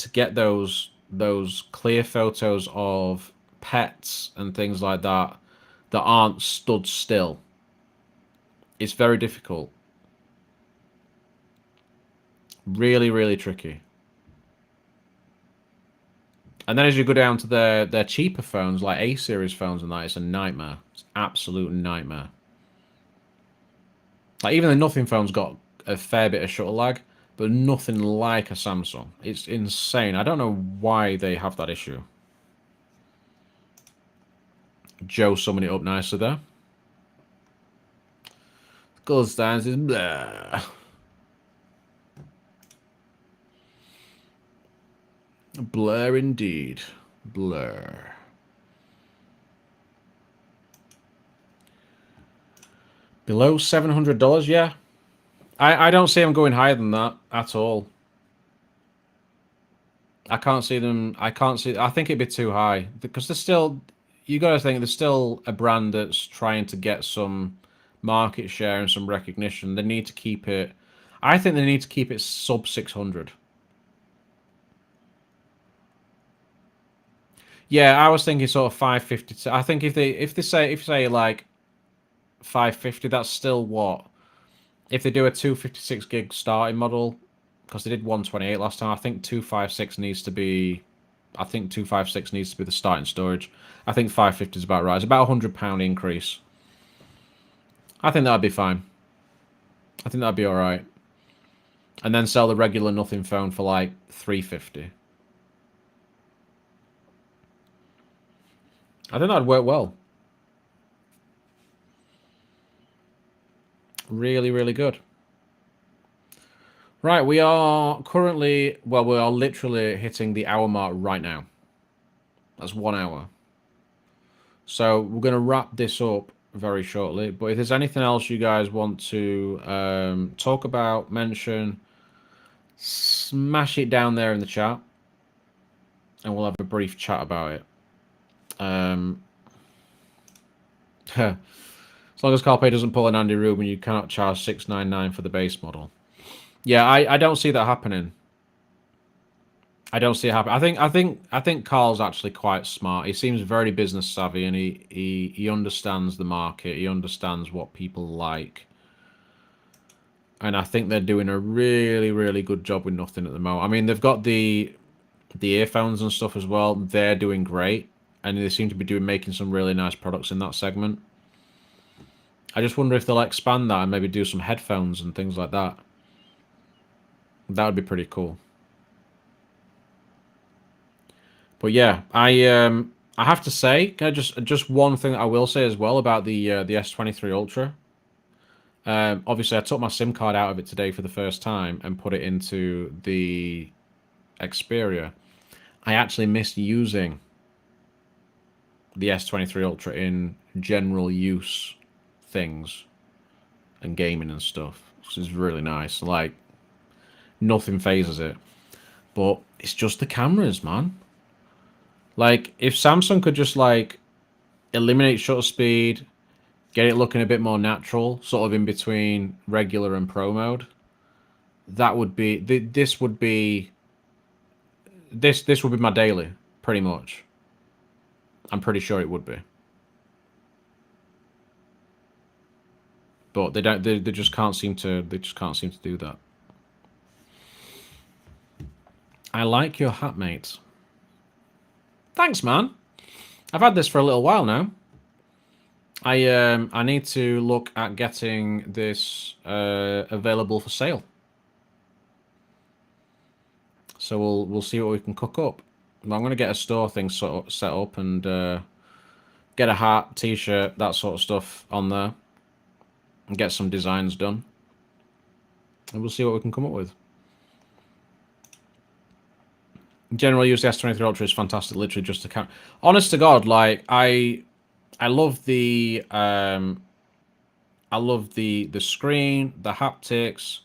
Speaker 1: get those clear photos of pets and things like that aren't stood still. It's very difficult. Really, really tricky. And then as you go down to their cheaper phones, like A-series phones and that, it's a nightmare. It's an absolute nightmare. Like even the Nothing phone's got a fair bit of shutter lag, but nothing like a Samsung. It's insane. I don't know why they have that issue. Joe summing it up nicely there. Gold stands is blah. Blur indeed. Blur. Below $700, yeah. I don't see them going higher than that at all. I can't see them. I think it'd be too high because there's still. You got to think there's still a brand that's trying to get some market share and some recognition. They need to keep it. I think they need to keep it sub 600. Yeah, I was thinking sort of 550. I think if they say like 550, that's still what. If they do a 256 gig starting model, because they did 128 last time, I think 256 needs to be. I think 256 needs to be the starting storage. I think 550 is about right. It's about £100 increase. I think that'd be fine. I think that'd be all right. And then sell the regular Nothing phone for like 350. I think that'd work well. Really, really good. Right, we are currently, well, we are literally hitting the hour mark right now. That's 1 hour. So we're going to wrap this up very shortly. But if there's anything else you guys want to talk about, mention, smash it down there in the chat, and we'll have a brief chat about it. As long as Carpe doesn't pull an Andy Rubin, you cannot charge $699 for the base model. Yeah, I don't see that happening. I don't see it happening. I think Carl's actually quite smart. He seems very business savvy, and he understands the market. He understands what people like, and I think they're doing a really good job with nothing at the moment. I mean, they've got the earphones and stuff as well. They're doing great, and they seem to be making some really nice products in that segment. I just wonder if they'll expand that and maybe do some headphones and things like that. That would be pretty cool. But yeah, I have to say, just one thing that I will say as well about the S23 Ultra. Obviously, I took my SIM card out of it today for the first time and put it into the Xperia. I actually missed using the S23 Ultra in general use things and gaming and stuff, which is really nice. Like, nothing phases it. But it's just the cameras, man. Like, if Samsung could just, like, eliminate shutter speed, get it looking a bit more natural, sort of in between regular and pro mode, that would be... This would be my daily, pretty much. I'm pretty sure it would be. But they don't... They just can't seem to... They just can't seem to do that. I like your hat, mate. Thanks, man. I've had this for a little while now. I need to look at getting this available for sale. So we'll see what we can cook up. I'm going to get a store thing set up and get a hat, t-shirt, that sort of stuff on there, and get some designs done. And we'll see what we can come up with. General use, the S23 Ultra is fantastic. Literally just a camera. Honest to God, like I love the screen, the haptics,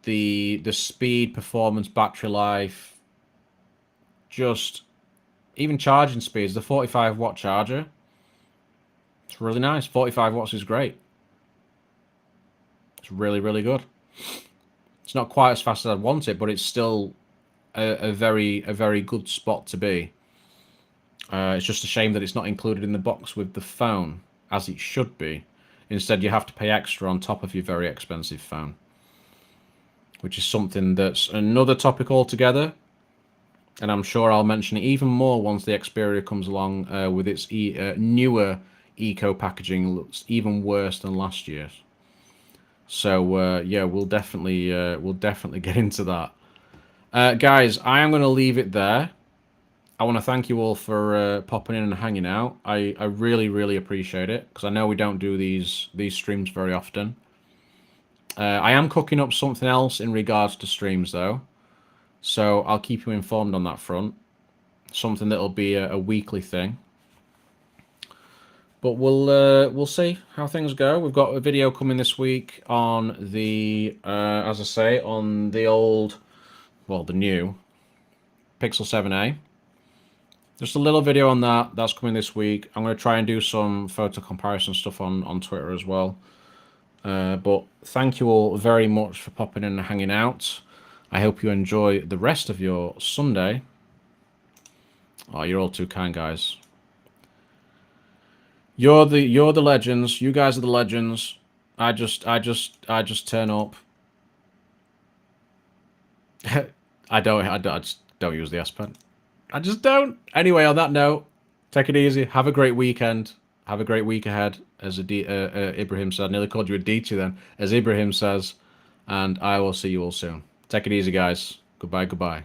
Speaker 1: the speed, performance, battery life. Just even charging speeds. The 45-watt charger. It's really nice. 45 watts is great. It's really good. It's not quite as fast as I'd want it, but it's still a very good spot to be. It's just a shame that it's not included in the box with the phone, as it should be. Instead, you have to pay extra on top of your very expensive phone, which is something that's another topic altogether. And I'm sure I'll mention it even more once the Xperia comes along with its newer eco packaging. Looks even worse than last year's. So yeah, we'll definitely get into that. Guys, I am going to leave it there. I want to thank you all for popping in and hanging out. I really appreciate it, because I know we don't do these streams very often. I am cooking up something else in regards to streams, though. So I'll keep you informed on that front. Something that'll be a weekly thing. But we'll see how things go. We've got a video coming this week on the, as I say, on the old, well, the new Pixel 7a. Just a little video on that. That's coming this week. I'm going to try and do some photo comparison stuff on Twitter as well. But thank you all very much for popping in and hanging out. I hope you enjoy the rest of your Sunday. Oh, you're all too kind, guys. You're the legends. You guys are the legends. I just turn up. I just don't use the S Pen. I just don't. Anyway, on that note, take it easy. Have a great weekend. Have a great week ahead, as Ibrahim said. I nearly called you a Adichie then, as Ibrahim says. And I will see you all soon. Take it easy, guys. Goodbye.